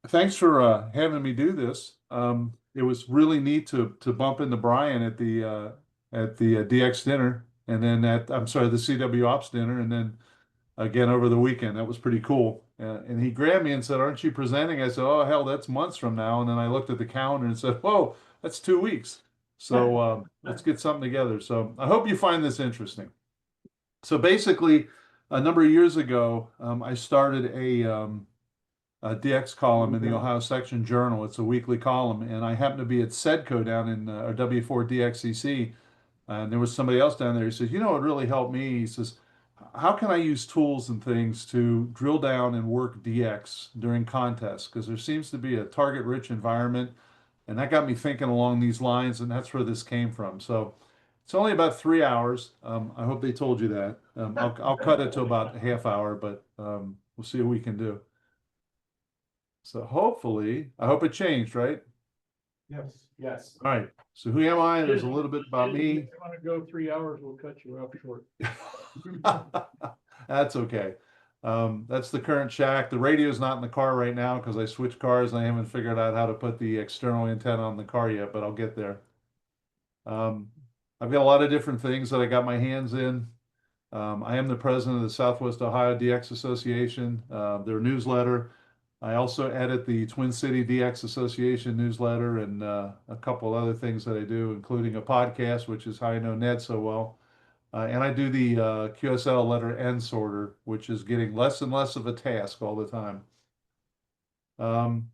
Thanks for having me do this. It was really neat to bump into Brian at the DX dinner, and then at I'm sorry, the CW Ops dinner, and then again over the weekend. That was pretty cool. And he grabbed me and said, "Aren't you presenting?" I said, "Oh hell, that's months from now." And then I looked at the calendar and said, "Whoa, that's 2 weeks." So let's get something together. So I hope you find this interesting. So basically, a number of years ago, I started a DX column in the Ohio Section Journal. It's a weekly column, and I happened to be at SEDCO down in or W4DXCC, and there was somebody else down there. He says, "You know, what really helped me." He says, "How can I use tools and things to drill down and work DX during contests? Because there seems to be a target-rich environment." And that got me thinking along these lines, and that's where this came from. So it's only about 3 hours. I hope they told you that. I'll cut it to about a half hour, but we'll see what we can do. So hopefully, I hope it changed, right? Yes. Yes. All right. So who am I? There's a little bit about If me. you want to go 3 hours, we'll cut you off short. That's okay. That's the current shack. The radio's not in the car right now because I switched cars and I haven't figured out how to put the external antenna on the car yet, but I'll get there. Um, I've got a lot of different things that I got my hands in. I am the president of the Southwest Ohio DX Association, their newsletter. I also edit the Twin City DX Association newsletter and a couple other things that I do, including a podcast, which is how I know Ned so well. And I do the QSL letter N sorter, which is getting less and less of a task all the time. Um,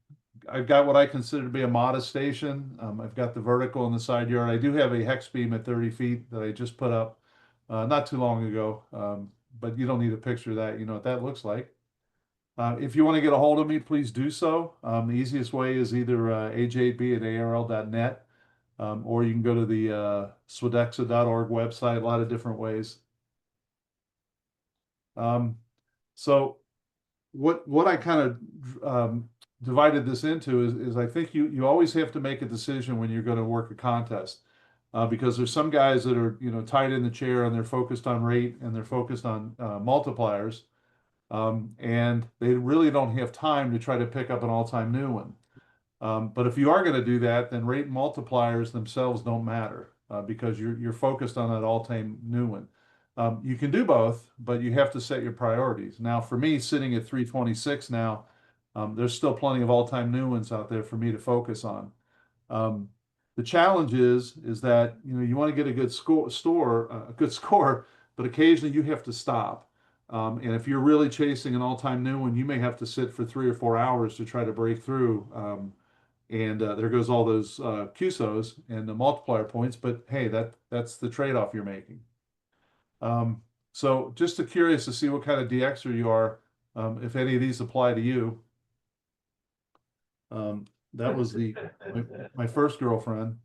I've got what I consider to be a modest station. I've got the vertical in the side yard. I do have a hex beam at 30 feet that I just put up not too long ago, but you don't need a picture of that. You know what that looks like. If you want to get a hold of me, please do so. The easiest way is either AJ8B at ARL.net, or you can go to the SWDEXA.org website, a lot of different ways. So what I kind of divided this into is I think you always have to make a decision when you're going to work a contest, because there's some guys that are tied in the chair and they're focused on rate and they're focused on multipliers, and they really don't have time to try to pick up an all-time new one. But if you are going to do that, then rate and multipliers themselves don't matter, because you're focused on that all-time new one. You can do both, but you have to set your priorities. Now, for me, sitting at 326 now, there's still plenty of all-time new ones out there for me to focus on. Um, the challenge is that you want to get a good a good score, but occasionally you have to stop. And if you're really chasing an all-time new one, you may have to sit for 3 or 4 hours to try to break through. And there goes all those QSOs and the multiplier points. But hey, that's the trade-off you're making. So just curious to see what kind of DXer you are, if any of these apply to you. That was my first girlfriend.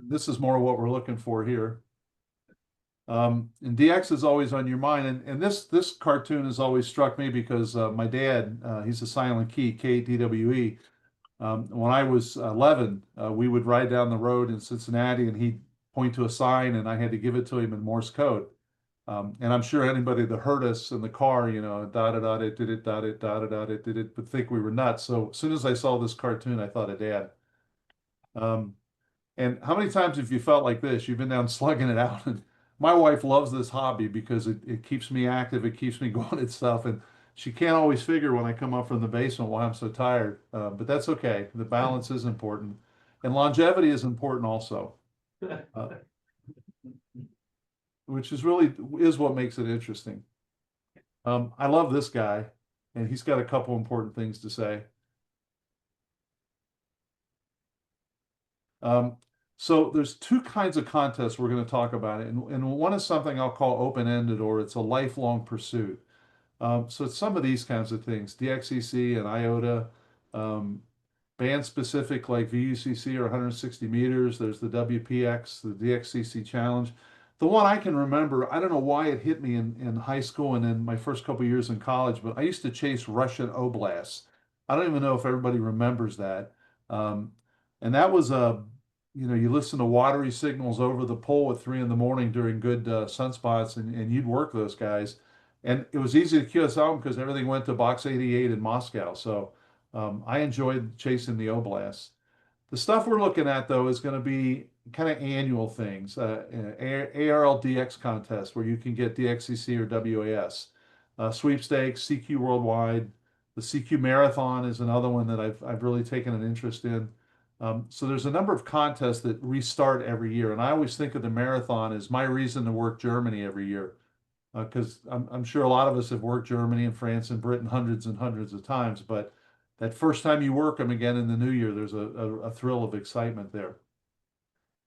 This is more what we're looking for here. And DX is always on your mind. And this cartoon has always struck me because my dad, he's a silent key, KDWE. When I was 11, we would ride down the road in Cincinnati and he'd point to a sign and I had to give it to him in Morse code. And I'm sure anybody that heard us in the car, da da da it did it, da it, da da da it did it, would think we were nuts. So as soon as I saw this cartoon, I thought of Dad. And how many times have you felt like this? You've been down slugging it out. And my wife loves this hobby because it keeps me active, it keeps me going at stuff. And she can't always figure when I come up from the basement why I'm so tired. But that's okay. The balance is important. And longevity is important also, which is what makes it interesting. I love this guy, and he's got a couple important things to say. So there's two kinds of contests we're going to talk about, and one is something I'll call open-ended, or it's a lifelong pursuit. So it's some of these kinds of things, DXCC and IOTA, band specific like VUCC or 160 meters. There's the WPX, the DXCC challenge. The one I can remember, I don't know why it hit me in high school and in my first couple years in college, but I used to chase Russian oblasts. I don't even know if everybody remembers that. And that was you listen to watery signals over the pole at 3 in the morning during good sunspots, and you'd work those guys. And it was easy to QSL them because everything went to box 88 in Moscow. So I enjoyed chasing the Oblasts. The stuff we're looking at, though, is going to be kind of annual things. ARL DX contest where you can get DXCC or WAS. Sweepstakes, CQ Worldwide. The CQ Marathon is another one that I've really taken an interest in. So there's a number of contests that restart every year. And I always think of the marathon as my reason to work Germany every year. Because I'm sure a lot of us have worked Germany and France and Britain hundreds and hundreds of times, but that first time you work them again in the new year, there's a thrill of excitement there.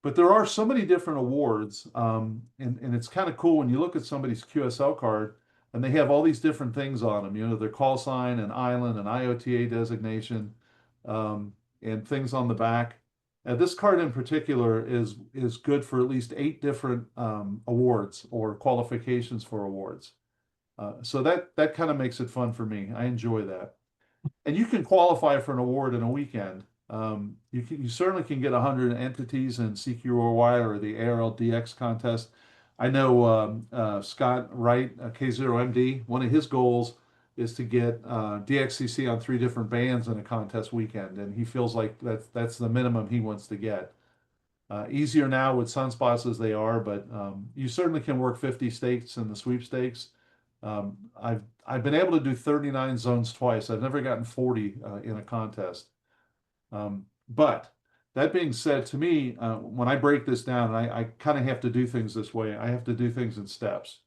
But there are so many different awards, and it's kind of cool when you look at somebody's QSL card and they have all these different things on them, their call sign and island and IOTA designation, and things on the back. This card in particular is good for at least 8 different awards or qualifications for awards. So that kind of makes it fun for me. I enjoy that. And you can qualify for an award in a weekend. You certainly can get 100 entities in CQ Worldwide or the ARLDX contest. I know Scott Wright, K0MD, one of his goals is to get DXCC on 3 different bands in a contest weekend, and he feels like that's the minimum he wants to get. Easier now with sunspots as they are, but you certainly can work 50 stakes in the sweepstakes. I've been able to do 39 zones twice. I've never gotten 40 in a contest. But that being said, to me, when I break this down, I kind of have to do things this way. I have to do things in steps.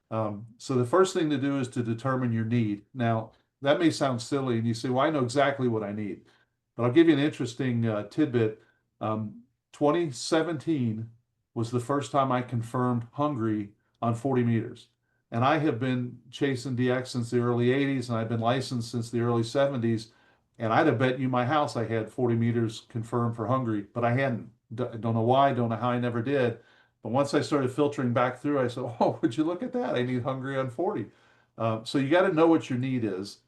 So the first thing to do is to determine your need. Now, that may sound silly, and you say, well, I know exactly what I need. But I'll give you an interesting tidbit. 2017 was the first time I confirmed Hungary on 40 meters. And I have been chasing DX since the early 80s, and I've been licensed since the early 70s. And I'd have bet you my house I had 40 meters confirmed for Hungary, but I hadn't. Don't know why, don't know how I never did. But once I started filtering back through, I said, oh, would you look at that? I need Hungary on 40. So you got to know what your need is.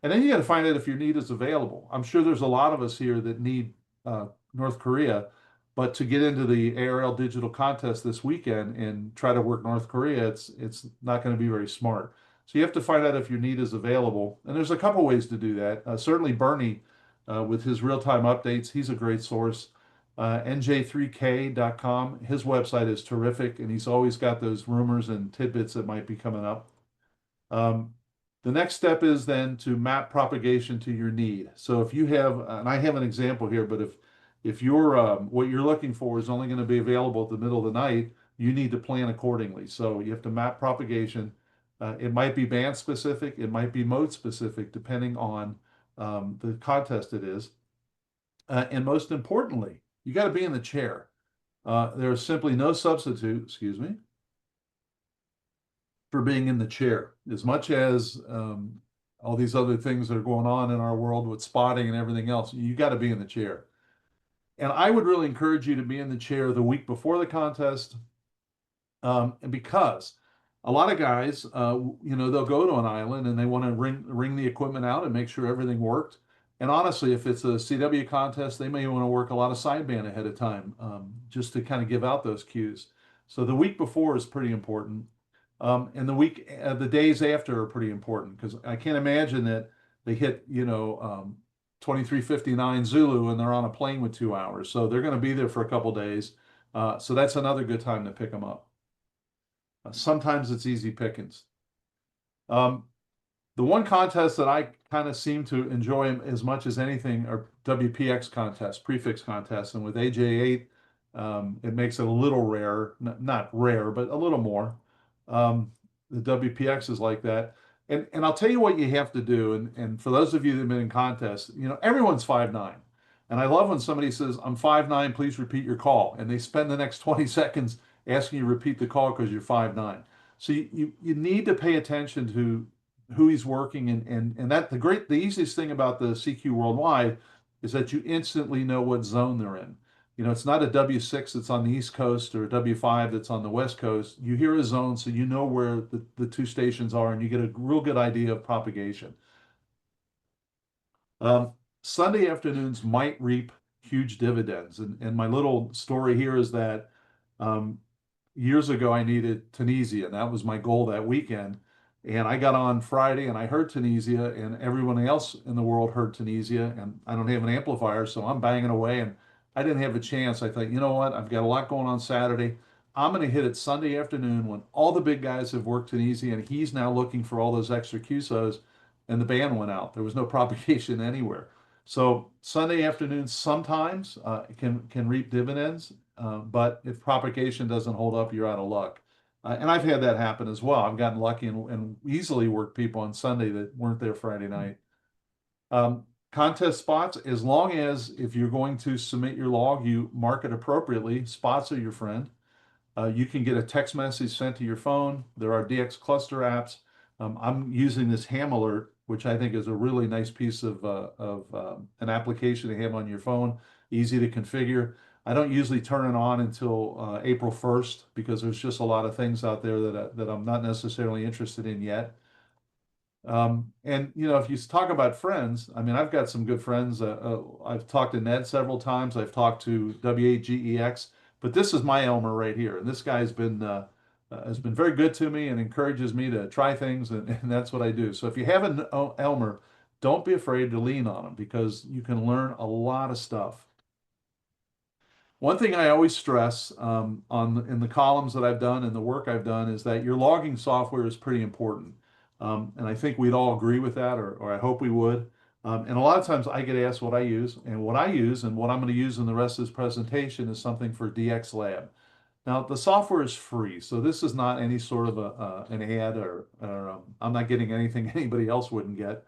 And then you got to find out if your need is available. I'm sure there's a lot of us here that need North Korea, but to get into the ARL digital contest this weekend and try to work North Korea, it's not going to be very smart. So you have to find out if your need is available. And there's a couple ways to do that. Certainly Bernie, with his real-time updates, he's a great source. NJ3K.com, his website is terrific, and he's always got those rumors and tidbits that might be coming up. The next step is then to map propagation to your need. So if you have, and I have an example here, but if you're what you're looking for is only going to be available at the middle of the night, you need to plan accordingly. So you have to map propagation. It might be band specific, it might be mode specific, depending on the contest it is. And most importantly, you got to be in the chair. There's simply no substitute, excuse me, for being in the chair. As much as all these other things that are going on in our world with spotting and everything else, you got to be in the chair. And I would really encourage you to be in the chair the week before the contest, and because a lot of guys, they'll go to an island and they want to ring the equipment out and make sure everything worked. And honestly, if it's a CW contest, they may want to work a lot of sideband ahead of time, just to kind of give out those cues. So the week before is pretty important. And the days after are pretty important because I can't imagine that they hit, 23:59 Zulu and they're on a plane with 2 hours. So they're going to be there for a couple days. So that's another good time to pick them up. Sometimes it's easy pickings. The one contest that I kind of seem to enjoy as much as anything are WPX contests, prefix contests. And with AJ8, it makes it a little rare, not rare, but a little more. The WPX is like that. And I'll tell you what you have to do. And for those of you that have been in contests, everyone's 5'9". And I love when somebody says, I'm 5'9", please repeat your call. And they spend the next 20 seconds asking you to repeat the call because you're 5'9". So you need to pay attention to who he's working and that the easiest thing about the CQ Worldwide is that you instantly know what zone they're in. It's not a W6 that's on the East Coast or a W5 that's on the West Coast. You hear a zone, so you know where the 2 stations are, and you get a real good idea of propagation. Sunday afternoons might reap huge dividends. And my little story here is that years ago I needed Tunisia, and that was my goal that weekend. And I got on Friday and I heard Tunisia, and everyone else in the world heard Tunisia. And I don't have an amplifier, so I'm banging away. And I didn't have a chance. I thought, you know what? I've got a lot going on Saturday. I'm going to hit it Sunday afternoon when all the big guys have worked Tunisia, and he's now looking for all those extra QSOs. And the band went out. There was no propagation anywhere. So Sunday afternoon sometimes can reap dividends, but if propagation doesn't hold up, you're out of luck. And I've had that happen as well. I've gotten lucky and easily worked people on Sunday that weren't there Friday night. Contest spots, as long as if you're going to submit your log, you mark it appropriately. Spots are your friend. You can get a text message sent to your phone. There are DX cluster apps. I'm using this Ham Alert, which I think is a really nice piece of an application to have on your phone, easy to configure. I don't usually turn it on until April 1st because there's just a lot of things out there that I'm not necessarily interested in yet. And you know, if you talk about friends, I mean, I've got some good friends. I've talked to Ned several times. I've talked to W8GEX, but this is my Elmer right here, and this guy's has been very good to me and encourages me to try things, and that's what I do. So if you have an Elmer, don't be afraid to lean on him because you can learn a lot of stuff. One thing I always stress in the columns that I've done and the work I've done is that your logging software is pretty important. And I think we'd all agree with that, or I hope we would. And a lot of times I get asked what I use, and what I use and what I'm going to use in the rest of this presentation is something for DX Lab. Now, the software is free, so this is not any sort of an ad or I'm not getting anything anybody else wouldn't get.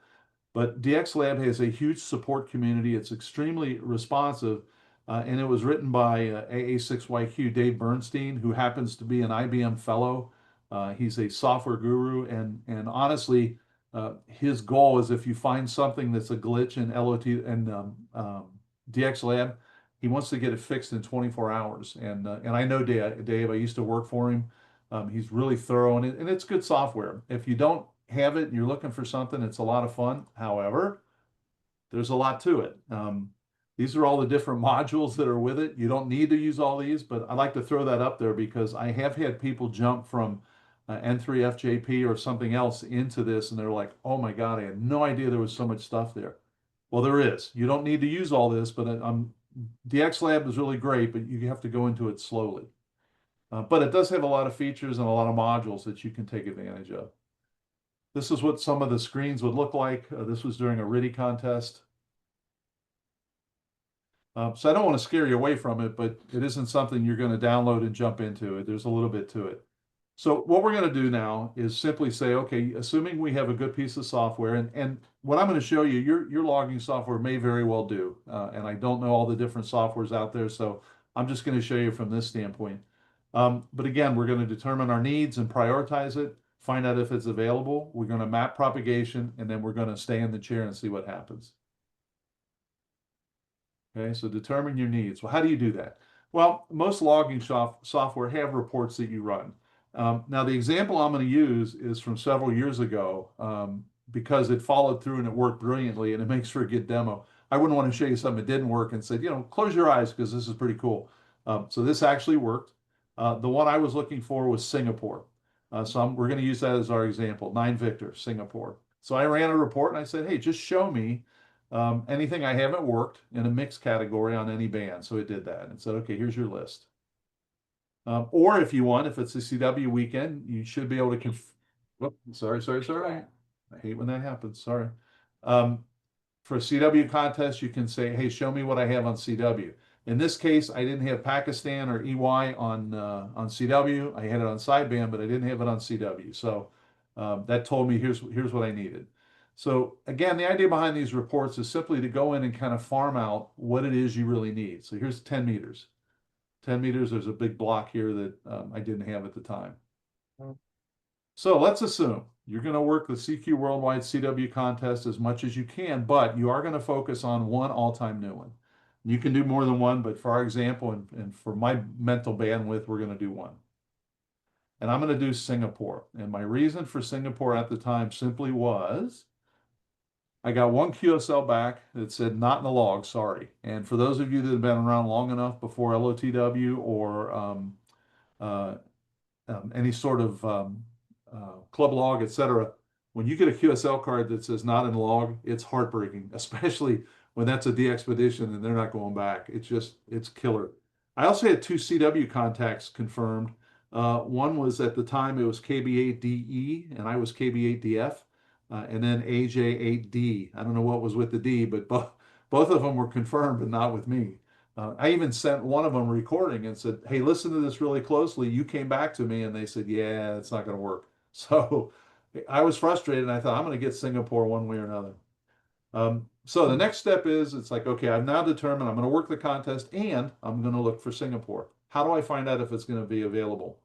But DX Lab has a huge support community. It's extremely responsive, and it was written by AA6YQ Dave Bernstein, who happens to be an IBM fellow. He's a software guru, and honestly, his goal is if you find something that's a glitch in LOT and DX Lab, he wants to get it fixed in 24 hours. And I know Dave. I used to work for him. He's really thorough, and it's good software. If you don't have it and you're looking for something, it's a lot of fun. However, there's a lot to it. These are all the different modules that are with it. You don't need to use all these, but I like to throw that up there because I have had people jump from N3FJP or something else into this, and they're like, oh my God, I had no idea there was so much stuff there. Well, there is. You don't need to use all this, but DX Lab is really great, but you have to go into it slowly. But it does have a lot of features and a lot of modules that you can take advantage of. This is what some of the screens would look like. This was during a RIDI contest. So I don't want to scare you away from it, but it isn't something you're going to download and jump into it. There's a little bit to it. So what we're going to do now is simply say, okay, assuming we have a good piece of software, and what I'm going to show you, your logging software may very well do. And I don't know all the different softwares out there, so I'm just going to show you from this standpoint. But again, we're going to determine our needs and prioritize it, find out if it's available. We're going to map propagation, and then we're going to stay in the chair and see what happens. Okay, so determine your needs. Well, how do you do that? Well, most logging software have reports that you run. Now, the example I'm going to use is from several years ago because it followed through and it worked brilliantly and it makes for a good demo. I wouldn't want to show you something that didn't work and said, you know, close your eyes because this is pretty cool. So this actually worked. The one I was looking for was Singapore. We're going to use that as our example, 9 Victor, Singapore. So I ran a report and I said, hey, just show me anything I haven't worked in a mixed category on any band. So it did that and said, okay, here's your list. Or if you want, if it's a CW weekend, you should be able to sorry. I hate when that happens. Sorry. For a CW contest, you can say, hey, show me what I have on CW. In this case, I didn't have Pakistan or EY on CW. I had it on sideband, but I didn't have it on CW. So that told me here's what I needed. So again, the idea behind these reports is simply to go in and kind of farm out what it is you really need. So here's 10 meters. 10 meters, there's a big block here that I didn't have at the time. So let's assume you're going to work the CQ Worldwide CW contest as much as you can, but you are going to focus on one all-time new one. You can do more than one, but for our example and for my mental bandwidth, we're going to do one. And I'm going to do Singapore. And my reason for Singapore at the time simply was I got one QSL back that said not in the log, sorry. And for those of you that have been around long enough before LOTW or any sort of club log, etc. When you get a QSL card that says not in log, it's heartbreaking, especially when that's a DXpedition and they're not going back. It's killer. I also had two CW contacts confirmed. One was at the time it was KB8DE and I was KB8DF, and then AJ8D. I don't know what was with the D, but both of them were confirmed, but not with me. I even sent one of them a recording and said, "Hey, listen to this really closely." You came back to me and they said, "Yeah, it's not going to work." So I was frustrated and I thought, I'm going to get Singapore one way or another. So the next step is it's like, okay, I've now determined I'm going to work the contest and I'm going to look for Singapore. How do I find out if it's going to be available?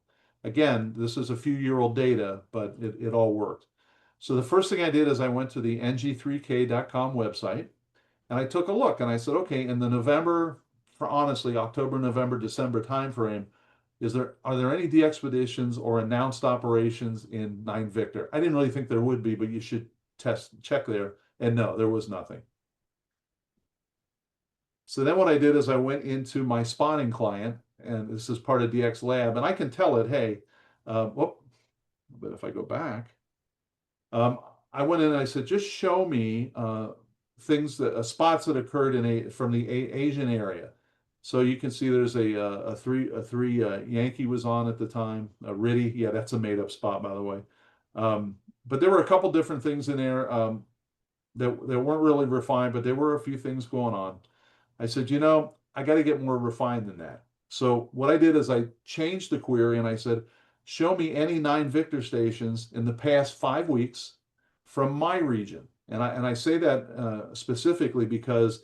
Again, this is a few-year-old data, but it all worked. So the first thing I did is I went to the ng3k.com website and I took a look and I said, okay, in the November, for honestly, October, November, December timeframe, are there any DXpeditions or announced operations in 9 Victor? I didn't really think there would be, but you should check there. And no, there was nothing. So then what I did is I went into my spawning client, and this is part of DX Lab, and I can tell it, hey, whoop, but if I go back, I went in and I said, just show me things that spots that occurred from the Asian area. So you can see there's a three Yankee was on at the time. Ritty, yeah, that's a made up spot, by the way. But there were a couple different things in there that weren't really refined, but there were a few things going on. I said, I got to get more refined than that. So what I did is I changed the query and I said, show me any 9 Victor stations in the past 5 weeks from my region. And I say that specifically because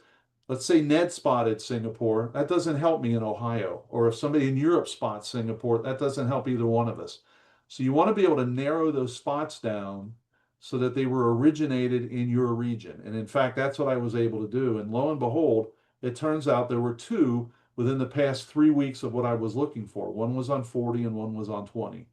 let's say Ned spotted Singapore, that doesn't help me in Ohio. Or if somebody in Europe spots Singapore, that doesn't help either one of us. So you want to be able to narrow those spots down so that they were originated in your region. And in fact, that's what I was able to do. And lo and behold, it turns out there were 2 within the past 3 weeks of what I was looking for. One was on 40 and one was on 20.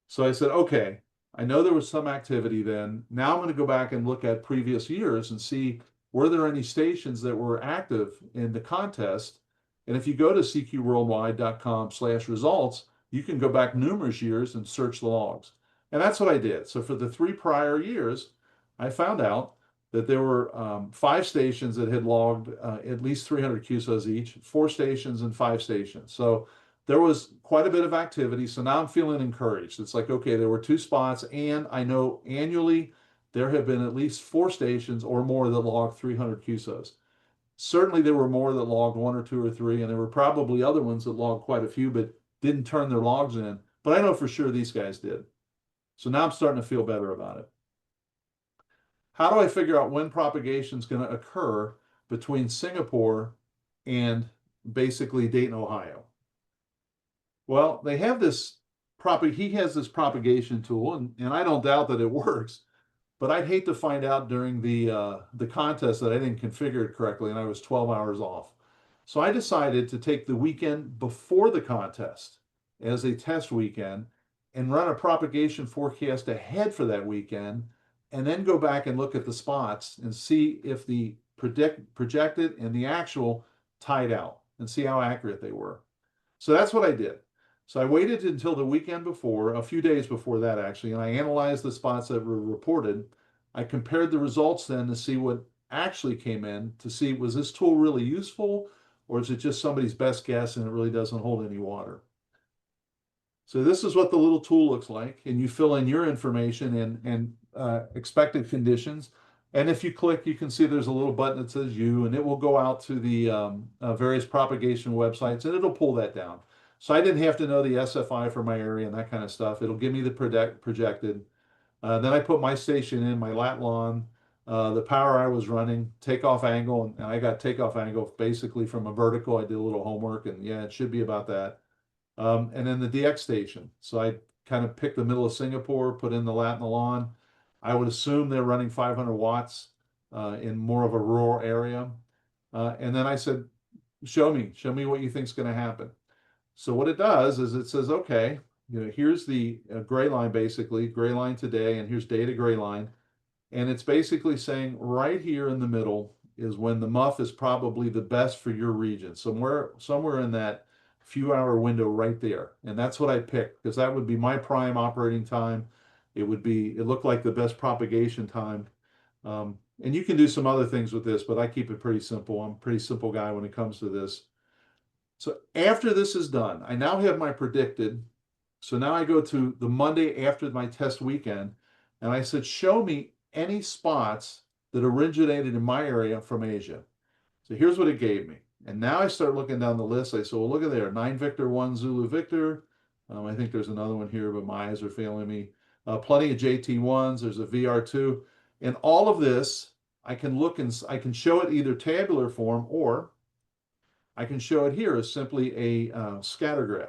So I said, okay, I know there was some activity then. Now I'm going to go back and look at previous years and see, were there any stations that were active in the contest? And if you go to cqworldwide.com/results, you can go back numerous years and search the logs. And that's what I did. So for the 3 prior years, I found out that there were 5 stations that had logged at least 300 QSOs each, 4 stations and 5 stations. So there was quite a bit of activity. So now I'm feeling encouraged. It's like, okay, there were 2 spots, and I know annually there have been at least 4 stations or more that logged 300 QSOs. Certainly there were more that logged 1 or 2 or 3, and there were probably other ones that logged quite a few but didn't turn their logs in. But I know for sure these guys did. So now I'm starting to feel better about it. How do I figure out when propagation is going to occur between Singapore and basically Dayton, Ohio? Well, they have this he has this propagation tool, and I don't doubt that it works, but I'd hate to find out during the contest that I didn't configure it correctly and I was 12 hours off. So I decided to take the weekend before the contest as a test weekend and run a propagation forecast ahead for that weekend, and then go back and look at the spots and see if the projected and the actual tied out and see how accurate they were. So that's what I did. So I waited until the weekend before, a few days before that actually, and I analyzed the spots that were reported. I compared the results then to see what actually came in, to see, was this tool really useful, or is it just somebody's best guess and it really doesn't hold any water? So this is what the little tool looks like, and you fill in your information and expected conditions. And if you click, you can see there's a little button that says you, and it will go out to the various propagation websites, and it'll pull that down. So I didn't have to know the SFI for my area and that kind of stuff. It'll give me the projected. Then I put my station in, my lat lon, the power I was running, takeoff angle, and I got takeoff angle basically from a vertical. I did a little homework, and yeah, it should be about that. And then the DX station. So I kind of picked the middle of Singapore, put in the lat and the lon. I would assume they're running 500 watts in more of a rural area. And then I said, show me what you think is going to happen. So what it does is it says, okay, here's the gray line, basically, gray line today, and here's data gray line. And it's basically saying right here in the middle is when the MUF is probably the best for your region. Somewhere in that few hour window right there. And that's what I picked because that would be my prime operating time. It looked like the best propagation time. And you can do some other things with this, but I keep it pretty simple. I'm a pretty simple guy when it comes to this. So after this is done, I now have my predicted. So now I go to the Monday after my test weekend, and I said, show me any spots that originated in my area from Asia. So here's what it gave me. And now I start looking down the list. I said, well, look at there, 9 Victor, 1 Zulu Victor. I think there's another one here, but my eyes are failing me. Plenty of JT1s. There's a VR2. And all of this, I can look and I can show it either tabular form or I can show it here as simply a scatter graph.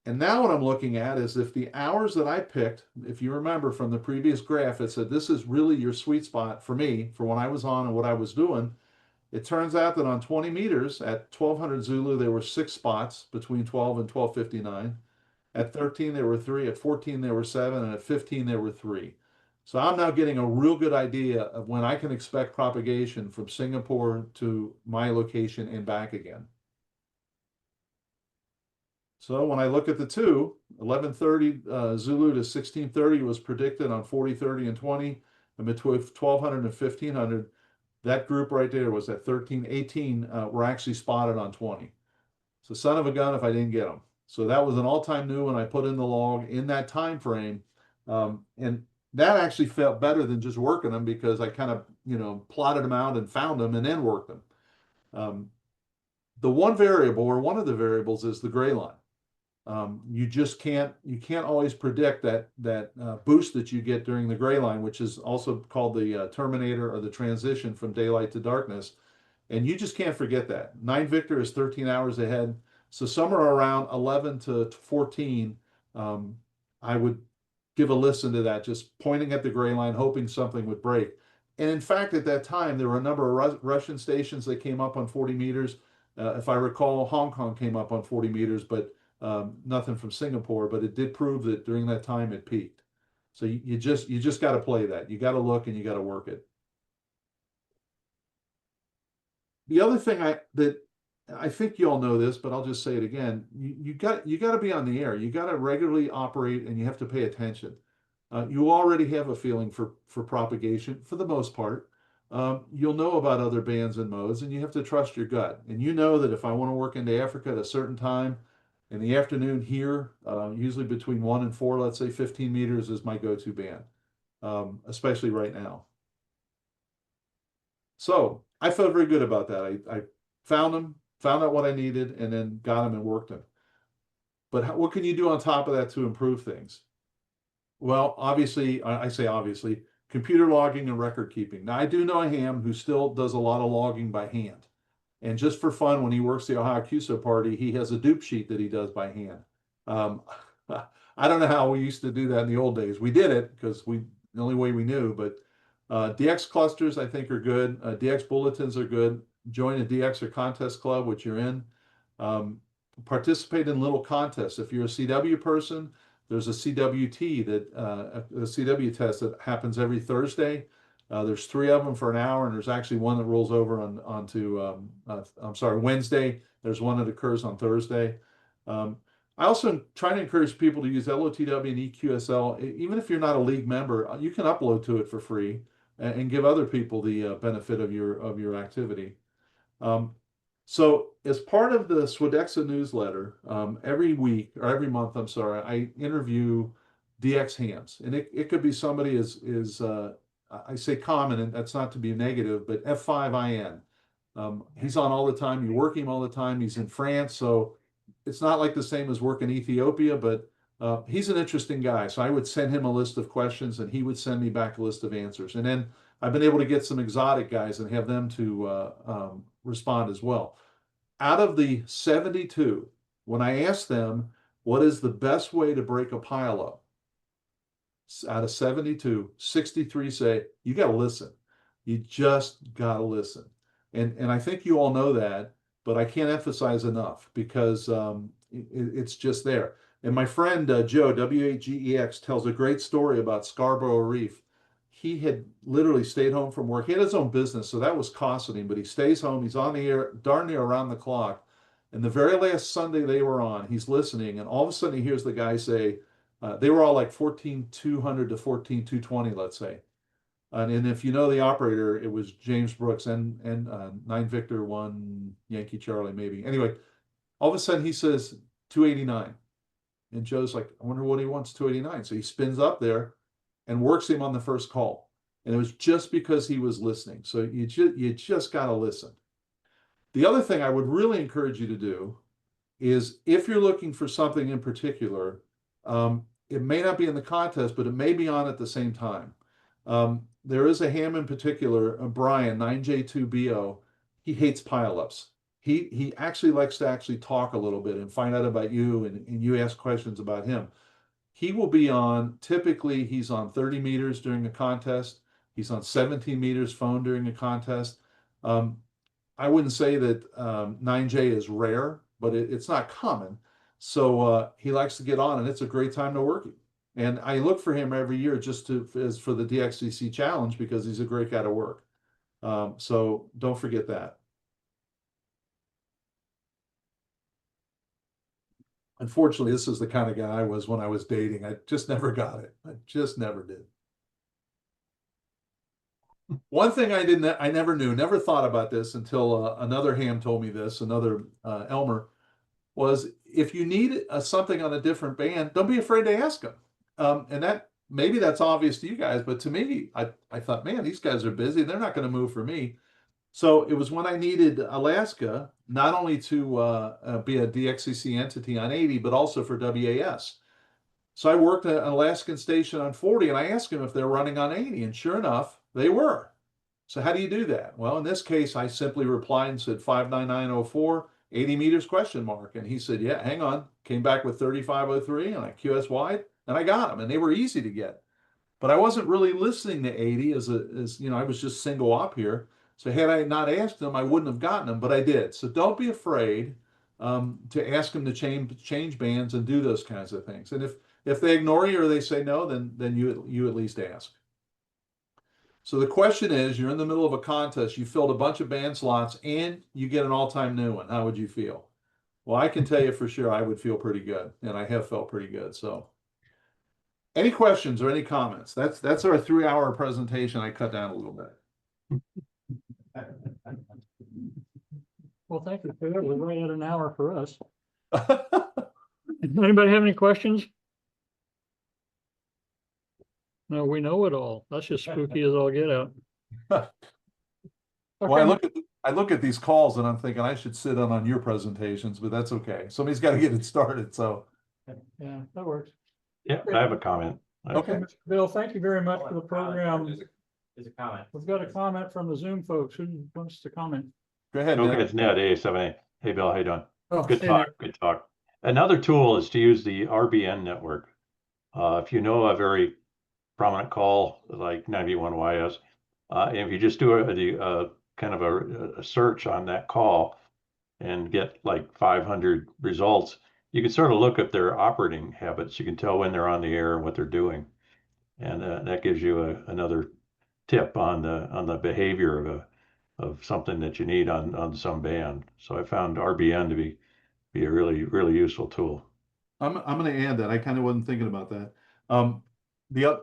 And now what I'm looking at is if the hours that I picked, if you remember from the previous graph, it said this is really your sweet spot for me, for when I was on and what I was doing. It turns out that on 20 meters at 1200 Zulu, there were 6 spots between 12 and 1259. At 13, there were 3. At 14, there were 7. And at 15, there were 3. So I'm now getting a real good idea of when I can expect propagation from Singapore to my location and back again. So when I look at the two, 1130 Zulu to 1630 was predicted on 40, 30, and 20. And between 1200 and 1500, that group right there was at 13, 18 were actually spotted on 20. So son of a gun if I didn't get them. So that was an all-time new when I put in the log in that time frame. And that actually felt better than just working them because I kind of, plotted them out and found them and then worked them. The one variable or one of the variables is the gray line. You can't always predict that boost that you get during the gray line, which is also called the terminator or the transition from daylight to darkness. And you just can't forget that. 9 Victor is 13 hours ahead. So somewhere around 11 to 14, I would give a listen to that, just pointing at the gray line, hoping something would break. And in fact, at that time, there were a number of Russian stations that came up on 40 meters. If I recall, Hong Kong came up on 40 meters, but nothing from Singapore. But it did prove that during that time it peaked. So you just got to play that. You got to look and you got to work it. The other thing I think you all know this, but I'll just say it again. You got to be on the air. You got to regularly operate, and you have to pay attention. You already have a feeling for propagation for the most part. You'll know about other bands and modes, and you have to trust your gut. And you know that if I want to work into Africa at a certain time in the afternoon here, usually between 1 and 4, let's say 15 meters is my go-to band, especially right now. So I felt very good about that. I found them, found out what I needed, and then got them and worked them. But what can you do on top of that to improve things? Well, obviously, I say obviously, computer logging and record keeping. Now, I do know a ham who still does a lot of logging by hand. And just for fun, when he works the Ohio CUSO party, he has a dupe sheet that he does by hand. I don't know how we used to do that in the old days. We did it because the only way we knew, but DX clusters, I think, are good. DX bulletins are good. Join a DX or contest club, which you're in. Participate in little contests. If you're a CW person, there's a CWT a CW test that happens every Thursday. There's 3 of them for an hour, and there's actually one that rolls over onto Wednesday. There's one that occurs on Thursday. I also try to encourage people to use LOTW and EQSL. Even if you're not a league member, you can upload to it for free and give other people the benefit of your activity. So as part of the CADXA newsletter, every week or every month, I interview DX hams, and it could be somebody I say common, and that's not to be negative, but F5IN. He's on all the time. You work him all the time. He's in France, so it's not like the same as work in Ethiopia, but he's an interesting guy. So I would send him a list of questions, and he would send me back a list of answers. And then I've been able to get some exotic guys and have them to respond as well. Out of the 72, when I asked them, what is the best way to break a pileup? Out of 72, 63 say, you got to listen. You just got to listen. And I think you all know that, but I can't emphasize enough because it's just there. And my friend Joe, W8GEX, tells a great story about Scarborough Reef. He had literally stayed home from work. He had his own business, so that was costing him, but he stays home. He's on the air darn near around the clock. And the very last Sunday they were on, he's listening, and all of a sudden he hears the guy say, they were all like 14,200 to 14,220, let's say. And if you know the operator, it was James Brooks and 9 Victor 1 Yankee Charlie, maybe. Anyway, all of a sudden he says 289. And Joe's like, I wonder what he wants 289. So he spins up there and works him on the first call. And it was just because he was listening. So you just got to listen. The other thing I would really encourage you to do is if you're looking for something in particular, it may not be in the contest, but it may be on at the same time. There is a ham in particular, Brian, 9J2BO. He hates pileups. He actually likes to actually talk a little bit and find out about you, and you ask questions about him. He will be on, typically he's on 30 meters during a contest. He's on 17 meters phone during a contest. I wouldn't say that 9J is rare, but it's not common. So he likes to get on, and it's a great time to work him. And I look for him every year just as for the DXCC challenge because he's a great guy to work. So don't forget that. Unfortunately, this is the kind of guy I was when I was dating. I just never got it. I just never did. One thing I never knew, never thought about this until another ham told me this, another Elmer, was if you need something on a different band, don't be afraid to ask them. And that maybe that's obvious to you guys, but to me, I thought, man, these guys are busy. They're not going to move for me. So it was when I needed Alaska, not only to be a DXCC entity on 80, but also for WAS. So I worked at an Alaskan station on 40, and I asked them if they're running on 80, and sure enough, they were. So how do you do that? Well, in this case, I simply replied and said 59904, 80 meters question mark. And he said, yeah, hang on. Came back with 3503 and I QS wide, and I got them, and they were easy to get. But I wasn't really listening to 80 as I was just single op here. So had I not asked them, I wouldn't have gotten them, but I did. So don't be afraid to ask them to change bands and do those kinds of things. And if they ignore you or they say no, then you at least ask. So the question is, you're in the middle of a contest, you filled a bunch of band slots, and you get an all-time new one. How would you feel? Well, I can tell you for sure I would feel pretty good, and I have felt pretty good. So any questions or any comments? That's our 3-hour presentation. I cut down a little bit. Well, thank you for that. We're right at an hour for us. Anybody have any questions? No, we know it all. That's just spooky as all get out. Well, I look at these calls and I'm thinking I should sit in on your presentations, but that's okay. Somebody's got to get it started. So yeah, that works. Yeah, I have a comment. okay. Mr. Bill, thank you very much for the program. There's a comment. We've got a comment from the Zoom folks. Who wants to comment? Go ahead, Okay, Nick. it's Ned, A7A. Hey, Bill, how you doing? Oh, Good hey, talk, Nick. good talk. Another tool is to use the RBN network. If you know a very prominent call like 91YS, if you just do a kind of a search on that call and get like 500 results, you can sort of look at their operating habits. You can tell when they're on the air and what they're doing. And that gives you another tip on the behavior of something that you need on some band. So I found RBN to be a really useful tool. I'm going to add that. I kind of wasn't thinking about that.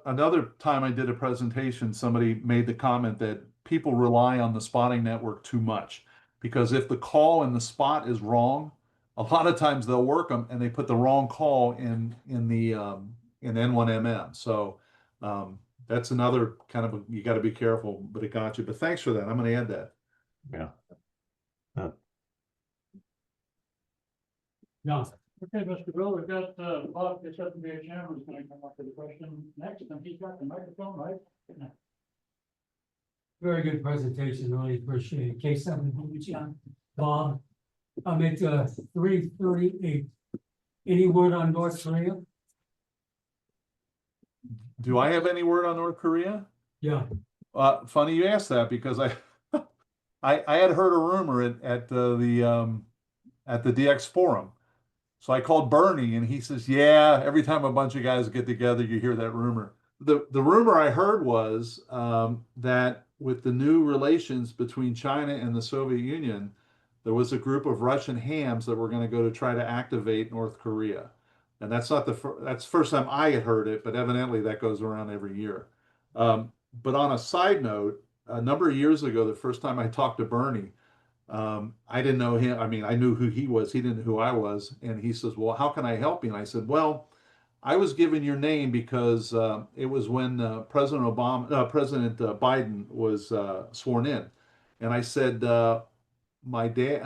Another time I did a presentation, somebody made the comment that people rely on the spotting network too much because if the call and the spot is wrong, a lot of times they'll work them and they put the wrong call in N1MM. So that's another kind of you got to be careful, but it got you. But thanks for that. I'm going to add that. Yeah. No. Okay, Mr. Bill, we've got Bob gets up to be a chairman, who's going to come up with a question next, and he's got the microphone, right? Very good presentation, really appreciate it. K7, John, Bob. I'm at 338. Any word on North Korea? Do I have any word on North Korea? Yeah. Funny you asked that because I had heard a rumor at the DX forum. So I called Bernie and he says, yeah, every time a bunch of guys get together, you hear that rumor. The rumor I heard was that with the new relations between China and the Soviet Union, there was a group of Russian hams that were going to go to try to activate North Korea. And that's not that's the first time I had heard it, but evidently that goes around every year. But on a side note, a number of years ago, the first time I talked to Bernie, I didn't know him. I mean, I knew who he was. He didn't know who I was. And he says, well, how can I help you? And I said, well, I was given your name because it was when President Biden was sworn in. And I said, my dad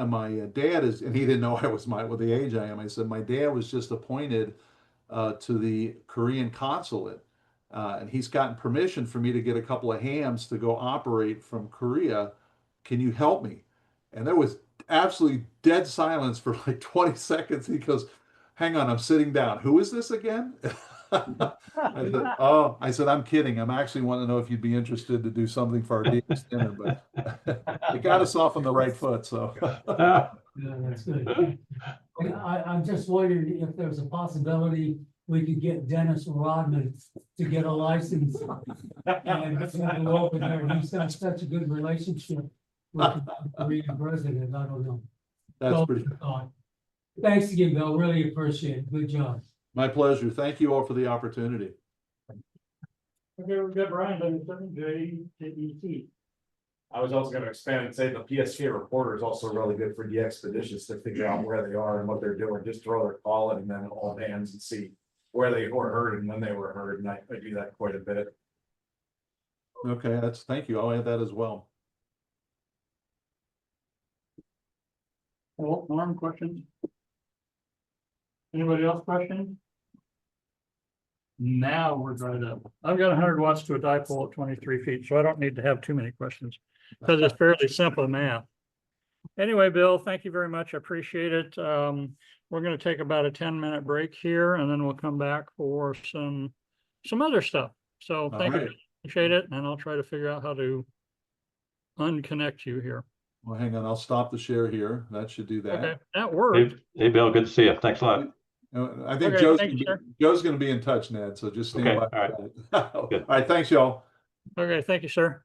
is, and he didn't know I was with the age I am. I said, my dad was just appointed to the Korean consulate. And he's gotten permission for me to get a couple of hams to go operate from Korea. Can you help me? And there was absolutely dead silence for like 20 seconds. He goes, hang on, I'm sitting down. Who is this again? I said, I'm kidding. I'm actually wanting to know if you'd be interested to do something for our DX dinner, but it got us off on the right foot. So Yeah, that's good. And I'm just wondering if there's a possibility we could get Dennis Rodman to get a license. And go over there. He's got such a good relationship with the Korean president. I don't know. that's pretty good. Thanks again, Bill. Really appreciate it. Good job. My pleasure. Thank you all for the opportunity. Okay, we've got Brian, AJ8B. I was also going to expand and say the PSK reporter is also really good for the expeditions to figure out where they are and what they're doing. Just throw their call and then all hands and see where they were heard and when they were heard. And I do that quite a bit. Okay, thank you. I'll add that as well. Well, Norm, questions? Anybody else questions? Now we're dried up. I've got 100 watts to a dipole at 23 feet, so I don't need to have too many questions because it's fairly simple math. Anyway, Bill, thank you very much. I appreciate it. We're going to take about a 10-minute break here, and then we'll come back for some other stuff. So thank you. Appreciate it, and I'll try to figure out how to unconnect you here. Well, hang on. I'll stop the share here. That should do that. Okay, that worked. Hey, Bill, good to see you. Thanks a lot. I think Okay, Joe's going to be in touch, Ned. So just stand Okay, by. all right. All right. Thanks, y'all. Okay, thank you, sir.